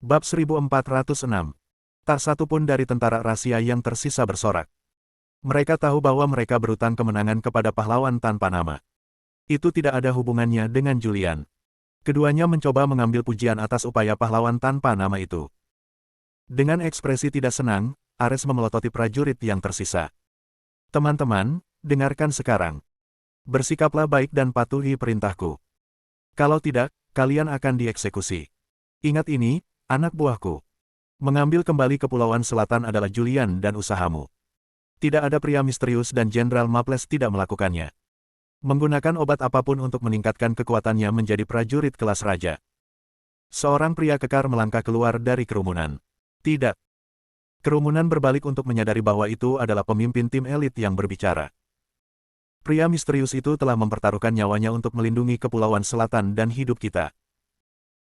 Bab 1406. Tak satu pun dari tentara rahasia yang tersisa bersorak. Mereka tahu bahwa mereka berutang kemenangan kepada pahlawan tanpa nama. Itu tidak ada hubungannya dengan Julian. Keduanya mencoba mengambil pujian atas upaya pahlawan tanpa nama itu. Dengan ekspresi tidak senang, Ares memelototi prajurit yang tersisa. Teman-teman, dengarkan sekarang. Bersikaplah baik dan patuhi perintahku. Kalau tidak, kalian akan dieksekusi. Ingat ini, anak buahku. Mengambil kembali Kepulauan Selatan adalah Julian dan usahamu. Tidak ada pria misterius dan Jenderal Maples tidak melakukannya. Menggunakan obat apapun untuk meningkatkan kekuatannya menjadi prajurit kelas raja. Seorang pria kekar melangkah keluar dari kerumunan. Tidak. Kerumunan berbalik untuk menyadari bahwa itu adalah pemimpin tim elit yang berbicara. Pria misterius itu telah mempertaruhkan nyawanya untuk melindungi Kepulauan Selatan dan hidup kita.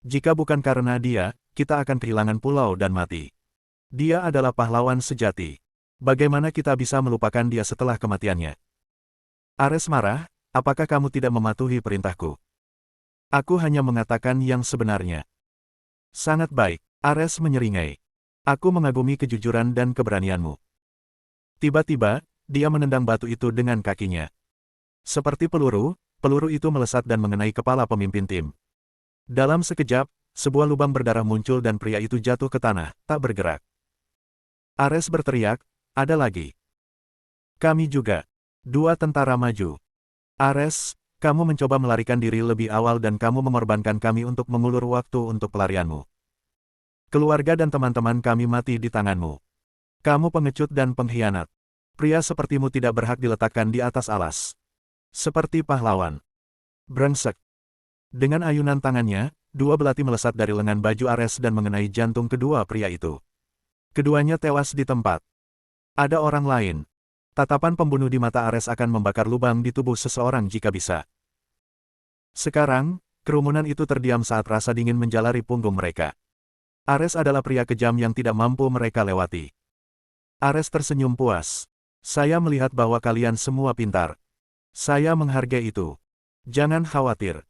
Jika bukan karena dia, kita akan kehilangan pulau dan mati. Dia adalah pahlawan sejati. Bagaimana kita bisa melupakan dia setelah kematiannya? Ares marah, apakah kamu tidak mematuhi perintahku? Aku hanya mengatakan yang sebenarnya. Sangat baik, Ares menyeringai. Aku mengagumi kejujuran dan keberanianmu. Tiba-tiba, dia menendang batu itu dengan kakinya. Seperti peluru, peluru itu melesat dan mengenai kepala pemimpin tim. Dalam sekejap, sebuah lubang berdarah muncul dan pria itu jatuh ke tanah, tak bergerak. Ares berteriak, ada lagi. Kami juga. Dua tentara maju. Ares, kamu mencoba melarikan diri lebih awal dan kamu mengorbankan kami untuk mengulur waktu untuk pelarianmu. Keluarga dan teman-teman kami mati di tanganmu. Kamu pengecut dan pengkhianat. Pria sepertimu tidak berhak diletakkan di atas alas. Seperti pahlawan. Brengsek. Dengan ayunan tangannya, dua belati melesat dari lengan baju Ares dan mengenai jantung kedua pria itu. Keduanya tewas di tempat. Ada orang lain. Tatapan pembunuh di mata Ares akan membakar lubang di tubuh seseorang jika bisa. Sekarang, kerumunan itu terdiam saat rasa dingin menjalari punggung mereka. Ares adalah pria kejam yang tidak mampu mereka lewati. Ares tersenyum puas. Saya melihat bahwa kalian semua pintar. Saya menghargai itu. Jangan khawatir.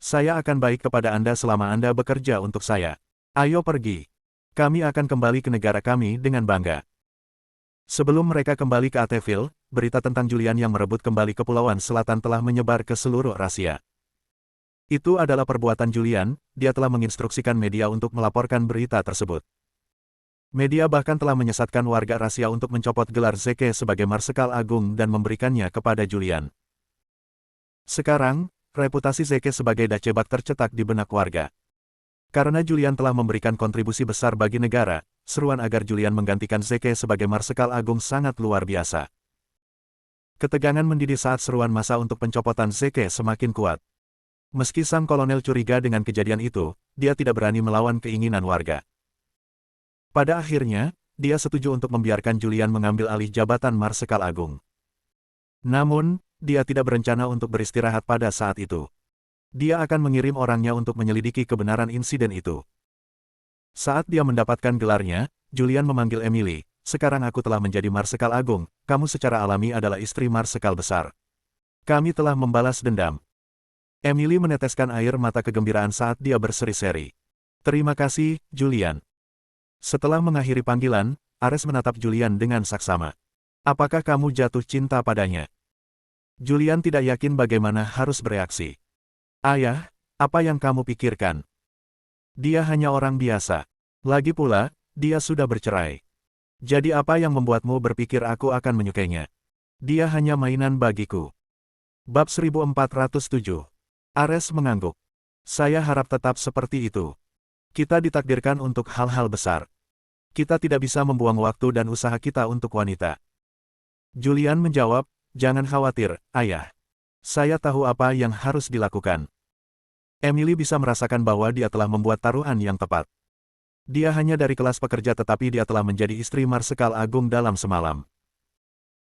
Saya akan baik kepada Anda selama Anda bekerja untuk saya. Ayo pergi. Kami akan kembali ke negara kami dengan bangga. Sebelum mereka kembali ke Ateville, berita tentang Julian yang merebut kembali Kepulauan Selatan telah menyebar ke seluruh rahasia. Itu adalah perbuatan Julian, dia telah menginstruksikan media untuk melaporkan berita tersebut. Media bahkan telah menyesatkan warga rahasia untuk mencopot gelar Zeke sebagai Marsekal Agung dan memberikannya kepada Julian. Sekarang, reputasi Zeke sebagai dacebak tercetak di benak warga. Karena Julian telah memberikan kontribusi besar bagi negara, seruan agar Julian menggantikan Zeke sebagai Marsekal Agung sangat luar biasa. Ketegangan mendidih saat seruan massa untuk pencopotan Zeke semakin kuat. Meski sang kolonel curiga dengan kejadian itu, dia tidak berani melawan keinginan warga. Pada akhirnya, dia setuju untuk membiarkan Julian mengambil alih jabatan Marsekal Agung. Namun, dia tidak berencana untuk beristirahat pada saat itu. Dia akan mengirim orangnya untuk menyelidiki kebenaran insiden itu. Saat dia mendapatkan gelarnya, Julian memanggil Emily, sekarang aku telah menjadi Marsekal Agung, kamu secara alami adalah istri Marsekal Besar. Kami telah membalas dendam. Emily meneteskan air mata kegembiraan saat dia berseri-seri. Terima kasih, Julian. Setelah mengakhiri panggilan, Ares menatap Julian dengan saksama. Apakah kamu jatuh cinta padanya? Julian tidak yakin bagaimana harus bereaksi. Ayah, apa yang kamu pikirkan? Dia hanya orang biasa. Lagi pula, dia sudah bercerai. Jadi apa yang membuatmu berpikir aku akan menyukainya? Dia hanya mainan bagiku. Bab 1407. Ares mengangguk. Saya harap tetap seperti itu. Kita ditakdirkan untuk hal-hal besar. Kita tidak bisa membuang waktu dan usaha kita untuk wanita. Julian menjawab, jangan khawatir, ayah. Saya tahu apa yang harus dilakukan. Emily bisa merasakan bahwa dia telah membuat taruhan yang tepat. Dia hanya dari kelas pekerja tetapi dia telah menjadi istri Marsekal Agung dalam semalam.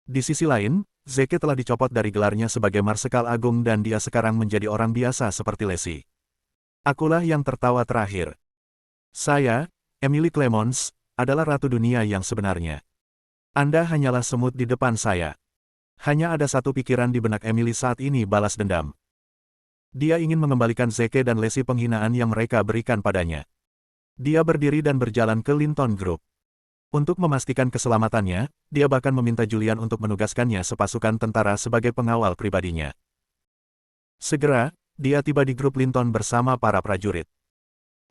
Di sisi lain, Zeke telah dicopot dari gelarnya sebagai Marsekal Agung dan dia sekarang menjadi orang biasa seperti Lacey. Akulah yang tertawa terakhir. Saya, Emily Clemons, adalah ratu dunia yang sebenarnya. Anda hanyalah semut di depan saya. Hanya ada satu pikiran di benak Emily saat ini, balas dendam. Dia ingin mengembalikan Zeke dan Lacey penghinaan yang mereka berikan padanya. Dia berdiri dan berjalan ke Linton Group. Untuk memastikan keselamatannya, dia bahkan meminta Julian untuk menugaskannya sepasukan tentara sebagai pengawal pribadinya. Segera, dia tiba di grup Linton bersama para prajurit.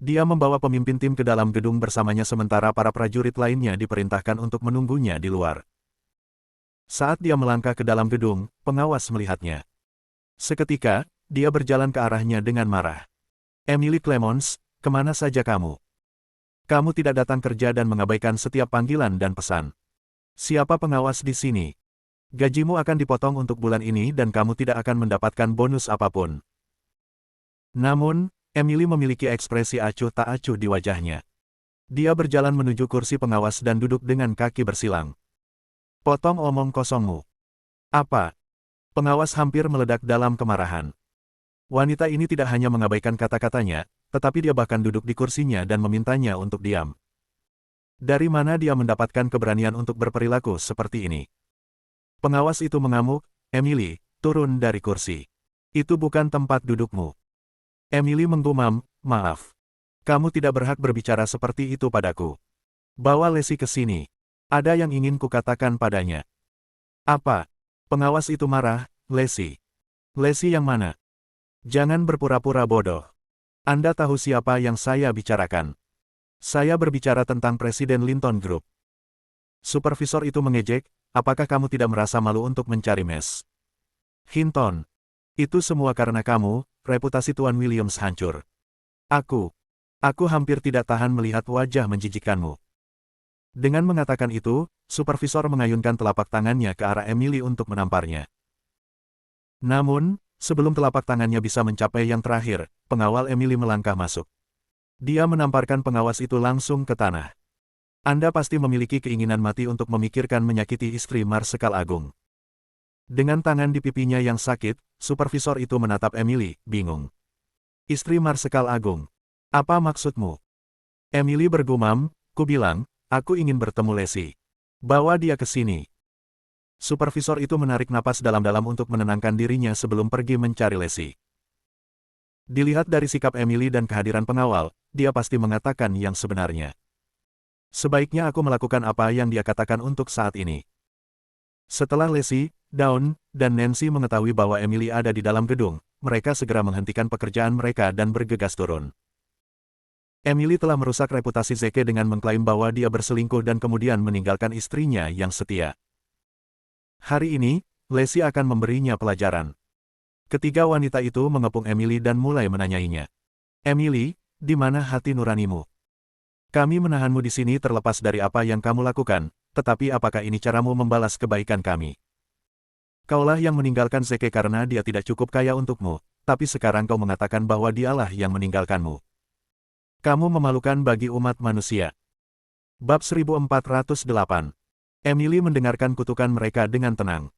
Dia membawa pemimpin tim ke dalam gedung bersamanya sementara para prajurit lainnya diperintahkan untuk menunggunya di luar. Saat dia melangkah ke dalam gedung, pengawas melihatnya. Seketika, dia berjalan ke arahnya dengan marah. "Emily Clemons, kemana saja kamu? Kamu tidak datang kerja dan mengabaikan setiap panggilan dan pesan. Siapa pengawas di sini? Gajimu akan dipotong untuk bulan ini dan kamu tidak akan mendapatkan bonus apapun." Namun, Emily memiliki ekspresi acuh tak acuh di wajahnya. Dia berjalan menuju kursi pengawas dan duduk dengan kaki bersilang. "Potong omong kosongmu." "Apa?" Pengawas hampir meledak dalam kemarahan. Wanita ini tidak hanya mengabaikan kata-katanya, tetapi dia bahkan duduk di kursinya dan memintanya untuk diam. Dari mana dia mendapatkan keberanian untuk berperilaku seperti ini? Pengawas itu mengamuk, "Emily, turun dari kursi. Itu bukan tempat dudukmu." Emily menggumam, "Maaf. Kamu tidak berhak berbicara seperti itu padaku. Bawa Lacey ke sini. Ada yang ingin kukatakan padanya." "Apa?" Pengawas itu marah, "Lacey. Lacey yang mana? Jangan berpura-pura bodoh. Anda tahu siapa yang saya bicarakan. Saya berbicara tentang Presiden Linton Group." Supervisor itu mengejek, "Apakah kamu tidak merasa malu untuk mencari mes? Hinton. Itu semua karena kamu, reputasi Tuan Williams hancur. Aku hampir tidak tahan melihat wajah menjijikkanmu." Dengan mengatakan itu, supervisor mengayunkan telapak tangannya ke arah Emily untuk menamparnya. Namun, sebelum telapak tangannya bisa mencapai yang terakhir, pengawal Emily melangkah masuk. Dia menamparkan pengawas itu langsung ke tanah. "Anda pasti memiliki keinginan mati untuk memikirkan menyakiti istri Marsekal Agung." Dengan tangan di pipinya yang sakit, supervisor itu menatap Emily, bingung. "Istri Marsekal Agung? Apa maksudmu?" Emily bergumam, "Ku bilang, aku ingin bertemu Lacey. Bawa dia ke sini." Supervisor itu menarik napas dalam-dalam untuk menenangkan dirinya sebelum pergi mencari Lacey. Dilihat dari sikap Emily dan kehadiran pengawal, dia pasti mengatakan yang sebenarnya. Sebaiknya aku melakukan apa yang dia katakan untuk saat ini. Setelah Lacey, Dawn, dan Nancy mengetahui bahwa Emily ada di dalam gedung, mereka segera menghentikan pekerjaan mereka dan bergegas turun. Emily telah merusak reputasi Zeke dengan mengklaim bahwa dia berselingkuh dan kemudian meninggalkan istrinya yang setia. Hari ini, Lacey akan memberinya pelajaran. Ketiga wanita itu mengepung Emily dan mulai menanyainya. "Emily, di mana hati nuranimu? Kami menahanmu di sini terlepas dari apa yang kamu lakukan, tetapi apakah ini caramu membalas kebaikan kami? Kaulah yang meninggalkan Zeke karena dia tidak cukup kaya untukmu, tapi sekarang kau mengatakan bahwa dialah yang meninggalkanmu. Kamu memalukan bagi umat manusia." Bab 1408. Emily mendengarkan kutukan mereka dengan tenang.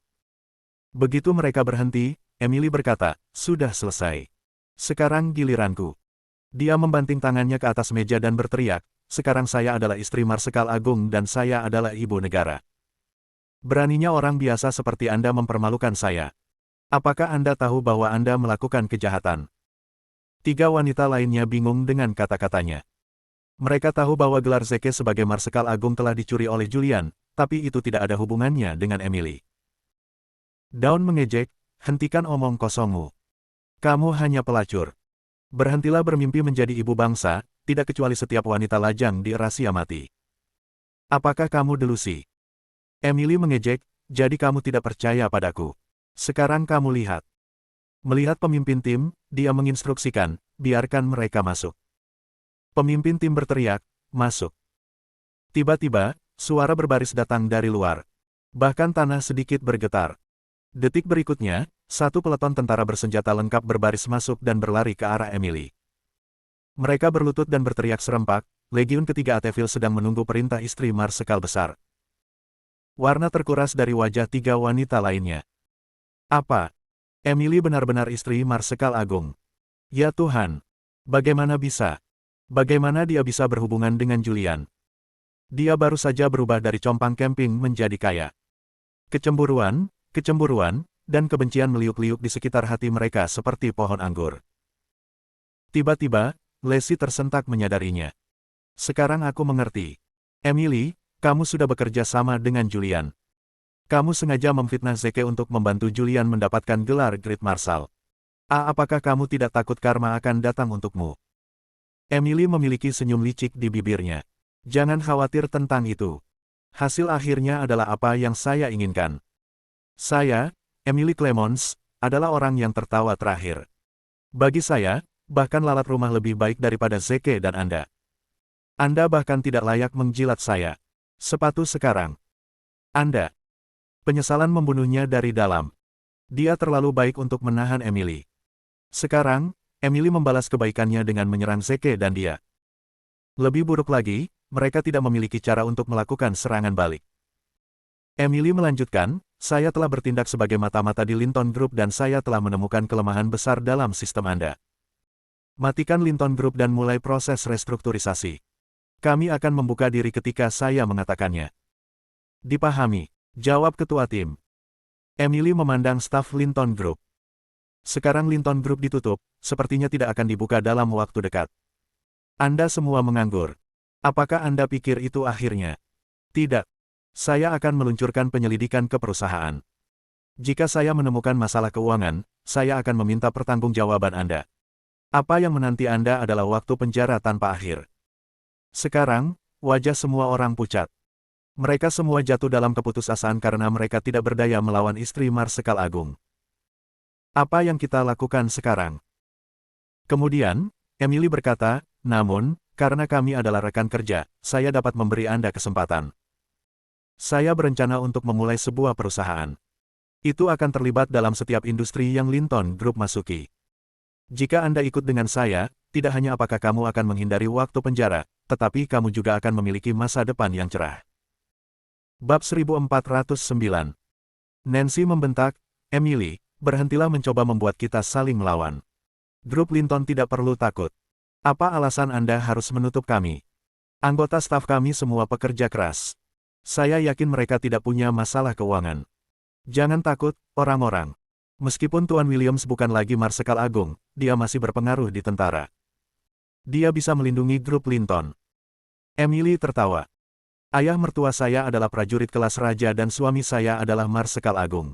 Begitu mereka berhenti, Emily berkata, "Sudah selesai. Sekarang giliranku." Dia membanting tangannya ke atas meja dan berteriak, "Sekarang saya adalah istri Marsekal Agung dan saya adalah ibu negara. Beraninya orang biasa seperti Anda mempermalukan saya. Apakah Anda tahu bahwa Anda melakukan kejahatan?" Tiga wanita lainnya bingung dengan kata-katanya. Mereka tahu bahwa gelar Zeke sebagai Marsekal Agung telah dicuri oleh Julian, tapi itu tidak ada hubungannya dengan Emily. Dawn mengejek, "Hentikan omong kosongmu. Kamu hanya pelacur. Berhentilah bermimpi menjadi ibu bangsa, tidak kecuali setiap wanita lajang di rahasia mati. Apakah kamu delusi?" Emily mengejek, "Jadi kamu tidak percaya padaku. Sekarang kamu lihat." Melihat pemimpin tim, dia menginstruksikan, "Biarkan mereka masuk." Pemimpin tim berteriak, "Masuk." Tiba-tiba, suara berbaris datang dari luar. Bahkan tanah sedikit bergetar. Detik berikutnya, satu peleton tentara bersenjata lengkap berbaris masuk dan berlari ke arah Emily. Mereka berlutut dan berteriak serempak, Legiun ketiga Atevil sedang menunggu perintah istri Marsekal besar. Warna terkuras dari wajah tiga wanita lainnya. "Apa? Emily benar-benar istri Marsekal Agung? Ya Tuhan! Bagaimana bisa? Bagaimana dia bisa berhubungan dengan Julian? Dia baru saja berubah dari compang camping menjadi kaya." Kecemburuan, dan kebencian meliuk-liuk di sekitar hati mereka seperti pohon anggur. Tiba-tiba, Lacey tersentak menyadarinya. Sekarang aku mengerti. Emily, kamu sudah bekerja sama dengan Julian. Kamu sengaja memfitnah Zeke untuk membantu Julian mendapatkan gelar Great Marshal. Apakah kamu tidak takut karma akan datang untukmu? Emily memiliki senyum licik di bibirnya. Jangan khawatir tentang itu. Hasil akhirnya adalah apa yang saya inginkan. Saya, Emily Clemons, adalah orang yang tertawa terakhir. Bagi saya, bahkan lalat rumah lebih baik daripada Zeke dan Anda. Anda bahkan tidak layak menjilat saya. Sepatu sekarang. Anda. Penyesalan membunuhnya dari dalam. Dia terlalu baik untuk menahan Emily. Sekarang, Emily membalas kebaikannya dengan menyerang Zeke dan dia. Lebih buruk lagi, mereka tidak memiliki cara untuk melakukan serangan balik. Emily melanjutkan, saya telah bertindak sebagai mata-mata di Linton Group dan saya telah menemukan kelemahan besar dalam sistem Anda. Matikan Linton Group dan mulai proses restrukturisasi. Kami akan membuka diri ketika saya mengatakannya. Dipahami, jawab ketua tim. Emily memandang staf Linton Group. Sekarang Linton Group ditutup, sepertinya tidak akan dibuka dalam waktu dekat. Anda semua menganggur. Apakah Anda pikir itu akhirnya? Tidak. Saya akan meluncurkan penyelidikan ke perusahaan. Jika saya menemukan masalah keuangan, saya akan meminta pertanggungjawaban Anda. Apa yang menanti Anda adalah waktu penjara tanpa akhir. Sekarang, wajah semua orang pucat. Mereka semua jatuh dalam keputusasaan karena mereka tidak berdaya melawan istri Marsekal Agung. Apa yang kita lakukan sekarang? Kemudian, Emily berkata, namun, karena kami adalah rekan kerja, saya dapat memberi Anda kesempatan. Saya berencana untuk memulai sebuah perusahaan. Itu akan terlibat dalam setiap industri yang Linton Group masuki. Jika Anda ikut dengan saya, tidak hanya apakah kamu akan menghindari waktu penjara, tetapi kamu juga akan memiliki masa depan yang cerah. Bab 1409. Nancy membentak, Emily, berhentilah mencoba membuat kita saling melawan. Grup Linton tidak perlu takut. Apa alasan Anda harus menutup kami? Anggota staf kami semua pekerja keras. Saya yakin mereka tidak punya masalah keuangan. Jangan takut, orang-orang. Meskipun Tuan Williams bukan lagi Marsekal Agung, dia masih berpengaruh di tentara. Dia bisa melindungi grup Linton. Emily tertawa. Ayah mertua saya adalah prajurit kelas raja dan suami saya adalah Marsekal Agung.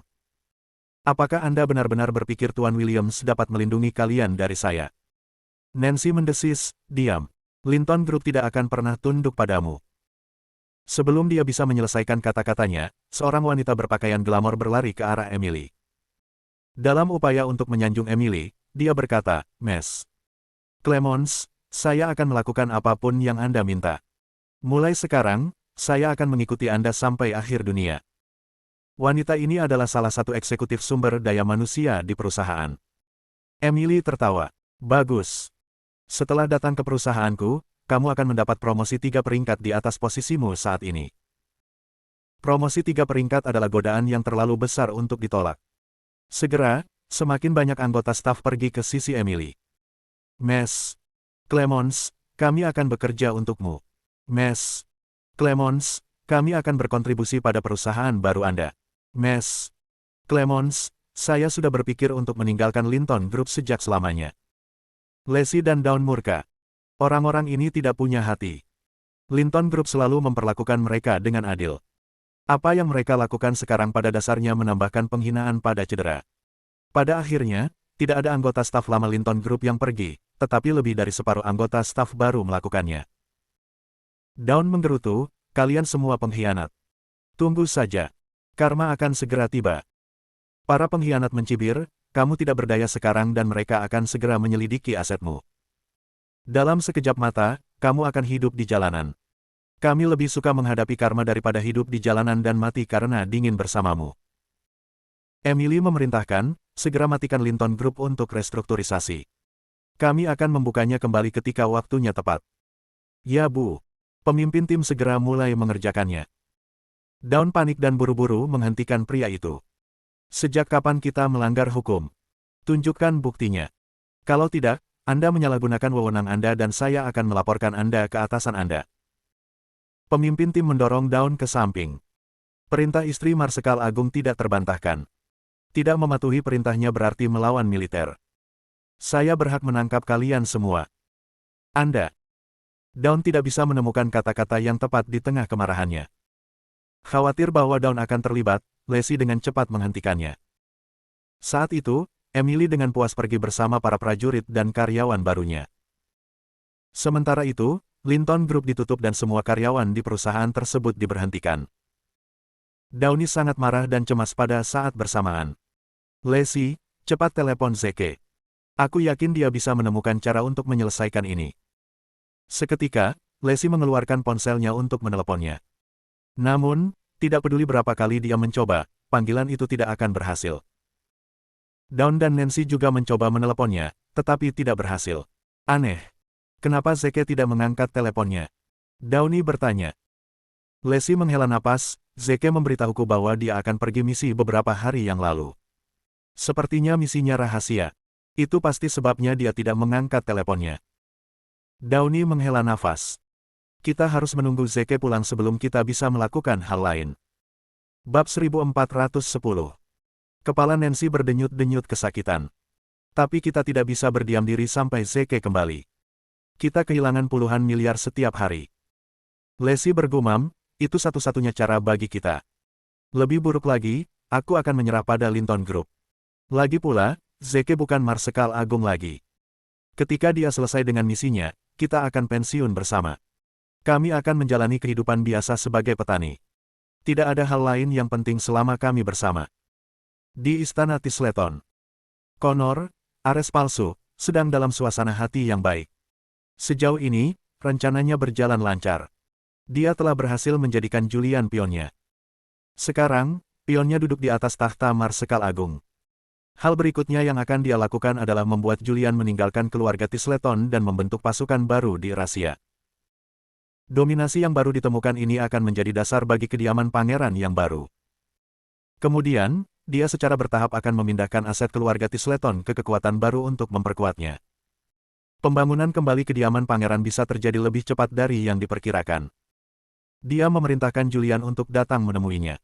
Apakah Anda benar-benar berpikir Tuan Williams dapat melindungi kalian dari saya? Nancy mendesis, diam. Linton Group tidak akan pernah tunduk padamu. Sebelum dia bisa menyelesaikan kata-katanya, seorang wanita berpakaian glamor berlari ke arah Emily. Dalam upaya untuk menyanjung Emily, dia berkata, Miss Clemons, saya akan melakukan apapun yang Anda minta. Mulai sekarang, saya akan mengikuti Anda sampai akhir dunia. Wanita ini adalah salah satu eksekutif sumber daya manusia di perusahaan. Emily tertawa. Bagus. Setelah datang ke perusahaanku, kamu akan mendapat promosi 3 peringkat di atas posisimu saat ini. Promosi 3 peringkat adalah godaan yang terlalu besar untuk ditolak. Segera, semakin banyak anggota staf pergi ke sisi Emily. Miss Clemons, kami akan bekerja untukmu. Miss Clemons, kami akan berkontribusi pada perusahaan baru Anda. Miss Clemons, saya sudah berpikir untuk meninggalkan Linton Group sejak selamanya. Lacey dan Dawn murka. Orang-orang ini tidak punya hati. Linton Group selalu memperlakukan mereka dengan adil. Apa yang mereka lakukan sekarang pada dasarnya menambahkan penghinaan pada cedera. Pada akhirnya, tidak ada anggota staf lama Linton Group yang pergi, tetapi lebih dari separuh anggota staf baru melakukannya. Dawn menggerutu, kalian semua pengkhianat. Tunggu saja. Karma akan segera tiba. Para pengkhianat mencibir, kamu tidak berdaya sekarang dan mereka akan segera menyelidiki asetmu. Dalam sekejap mata, kamu akan hidup di jalanan. Kami lebih suka menghadapi karma daripada hidup di jalanan dan mati karena dingin bersamamu. Emily memerintahkan, segera matikan Linton Group untuk restrukturisasi. Kami akan membukanya kembali ketika waktunya tepat. Ya Bu. Pemimpin tim segera mulai mengerjakannya. Dawn panik dan buru-buru menghentikan pria itu. Sejak kapan kita melanggar hukum? Tunjukkan buktinya. Kalau tidak, Anda menyalahgunakan wewenang Anda dan saya akan melaporkan Anda ke atasan Anda. Pemimpin tim mendorong Dawn ke samping. Perintah istri Marsekal Agung tidak terbantahkan. Tidak mematuhi perintahnya berarti melawan militer. Saya berhak menangkap kalian semua. Anda. Dawn tidak bisa menemukan kata-kata yang tepat di tengah kemarahannya. Khawatir bahwa Dawn akan terlibat, Lacey dengan cepat menghentikannya. Saat itu, Emily dengan puas pergi bersama para prajurit dan karyawan barunya. Sementara itu, Linton Group ditutup dan semua karyawan di perusahaan tersebut diberhentikan. Downey sangat marah dan cemas pada saat bersamaan. Lacey, cepat telepon Zeke. Aku yakin dia bisa menemukan cara untuk menyelesaikan ini. Seketika, Lacey mengeluarkan ponselnya untuk meneleponnya. Namun, tidak peduli berapa kali dia mencoba, panggilan itu tidak akan berhasil. Dawn dan Nancy juga mencoba meneleponnya, tetapi tidak berhasil. Aneh. Kenapa Zeke tidak mengangkat teleponnya? Downey bertanya. Lacey menghela napas, Zeke memberitahuku bahwa dia akan pergi misi beberapa hari yang lalu. Sepertinya misinya rahasia. Itu pasti sebabnya dia tidak mengangkat teleponnya. Downey menghela nafas. Kita harus menunggu Zeke pulang sebelum kita bisa melakukan hal lain. Bab 1410. Kepala Nancy berdenyut-denyut kesakitan. Tapi kita tidak bisa berdiam diri sampai Zeke kembali. Kita kehilangan puluhan miliar setiap hari. Lacey bergumam, itu satu-satunya cara bagi kita. Lebih buruk lagi, aku akan menyerah pada Linton Group. Lagi pula, Zeke bukan Marsekal Agung lagi. Ketika dia selesai dengan misinya, kita akan pensiun bersama. Kami akan menjalani kehidupan biasa sebagai petani. Tidak ada hal lain yang penting selama kami bersama. Di Istana Tisleton, Connor, Ares palsu, sedang dalam suasana hati yang baik. Sejauh ini, rencananya berjalan lancar. Dia telah berhasil menjadikan Julian pionnya. Sekarang, pionnya duduk di atas tahta Marsekal Agung. Hal berikutnya yang akan dia lakukan adalah membuat Julian meninggalkan keluarga Tisleton dan membentuk pasukan baru di Rahasia. Dominasi yang baru ditemukan ini akan menjadi dasar bagi kediaman pangeran yang baru. Kemudian, dia secara bertahap akan memindahkan aset keluarga Tisleton ke kekuatan baru untuk memperkuatnya. Pembangunan kembali kediaman pangeran bisa terjadi lebih cepat dari yang diperkirakan. Dia memerintahkan Julian untuk datang menemuinya.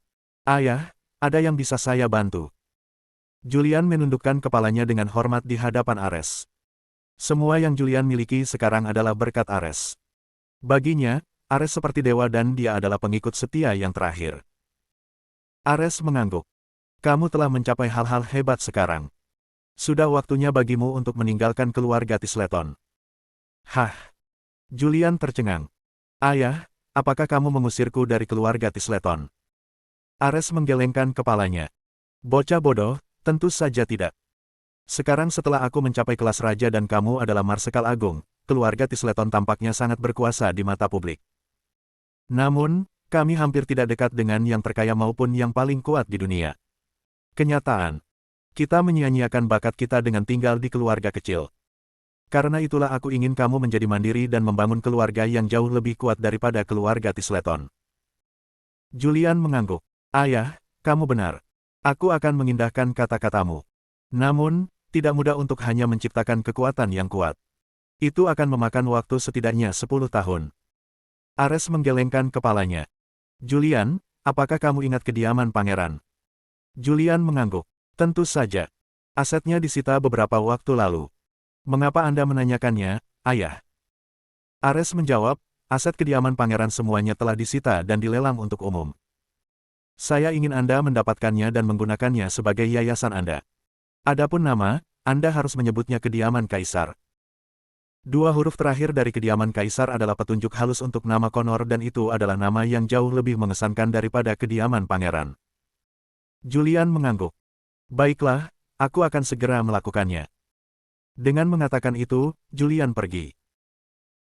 Ayah, ada yang bisa saya bantu? Julian menundukkan kepalanya dengan hormat di hadapan Ares. Semua yang Julian miliki sekarang adalah berkat Ares. Baginya, Ares seperti dewa dan dia adalah pengikut setia yang terakhir. Ares mengangguk. Kamu telah mencapai hal-hal hebat sekarang. Sudah waktunya bagimu untuk meninggalkan keluarga Tisleton. Hah? Julian tercengang. Ayah, apakah kamu mengusirku dari keluarga Tisleton? Ares menggelengkan kepalanya. Bocah bodoh, tentu saja tidak. Sekarang setelah aku mencapai kelas raja dan kamu adalah Marsekal Agung, keluarga Tisleton tampaknya sangat berkuasa di mata publik. Namun, kami hampir tidak dekat dengan yang terkaya maupun yang paling kuat di dunia. Kenyataan. Kita menyia-nyiakan bakat kita dengan tinggal di keluarga kecil. Karena itulah aku ingin kamu menjadi mandiri dan membangun keluarga yang jauh lebih kuat daripada keluarga Tisleton. Julian mengangguk. Ayah, kamu benar. Aku akan mengindahkan kata-katamu. Namun, tidak mudah untuk hanya menciptakan kekuatan yang kuat. Itu akan memakan waktu setidaknya 10 tahun. Ares menggelengkan kepalanya. Julian, apakah kamu ingat kediaman pangeran? Julian mengangguk. Tentu saja. Asetnya disita beberapa waktu lalu. Mengapa Anda menanyakannya, Ayah? Ares menjawab, aset kediaman pangeran semuanya telah disita dan dilelang untuk umum. Saya ingin Anda mendapatkannya dan menggunakannya sebagai yayasan Anda. Adapun nama, Anda harus menyebutnya kediaman kaisar. Dua huruf terakhir dari kediaman kaisar adalah petunjuk halus untuk nama Connor dan itu adalah nama yang jauh lebih mengesankan daripada kediaman pangeran. Julian mengangguk. Baiklah, aku akan segera melakukannya. Dengan mengatakan itu, Julian pergi.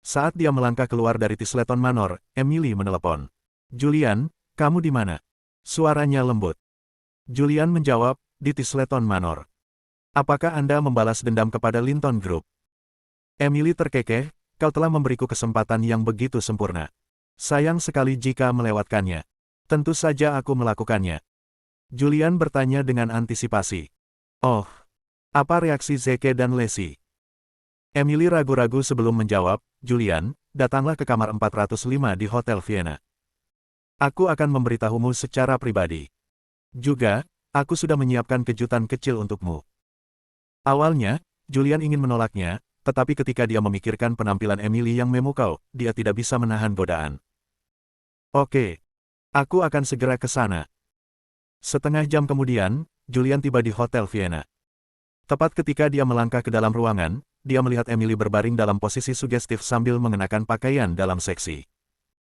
Saat dia melangkah keluar dari Tisleton Manor, Emily menelepon. Julian, kamu di mana? Suaranya lembut. Julian menjawab, di Tisleton Manor. Apakah Anda membalas dendam kepada Linton Group? Emily terkekeh, kau telah memberiku kesempatan yang begitu sempurna. Sayang sekali jika melewatkannya. Tentu saja aku melakukannya. Julian bertanya dengan antisipasi. Oh, apa reaksi Zeke dan Lacey? Emily ragu-ragu sebelum menjawab, Julian, datanglah ke kamar 405 di Hotel Vienna. Aku akan memberitahumu secara pribadi. Juga, aku sudah menyiapkan kejutan kecil untukmu. Awalnya, Julian ingin menolaknya, Tetapi ketika dia memikirkan penampilan Emily yang memukau, dia tidak bisa menahan godaan. Oke. Aku akan segera ke sana. Setengah jam kemudian, Julian tiba di Hotel Vienna. Tepat ketika dia melangkah ke dalam ruangan, dia melihat Emily berbaring dalam posisi sugestif sambil mengenakan pakaian dalam seksi.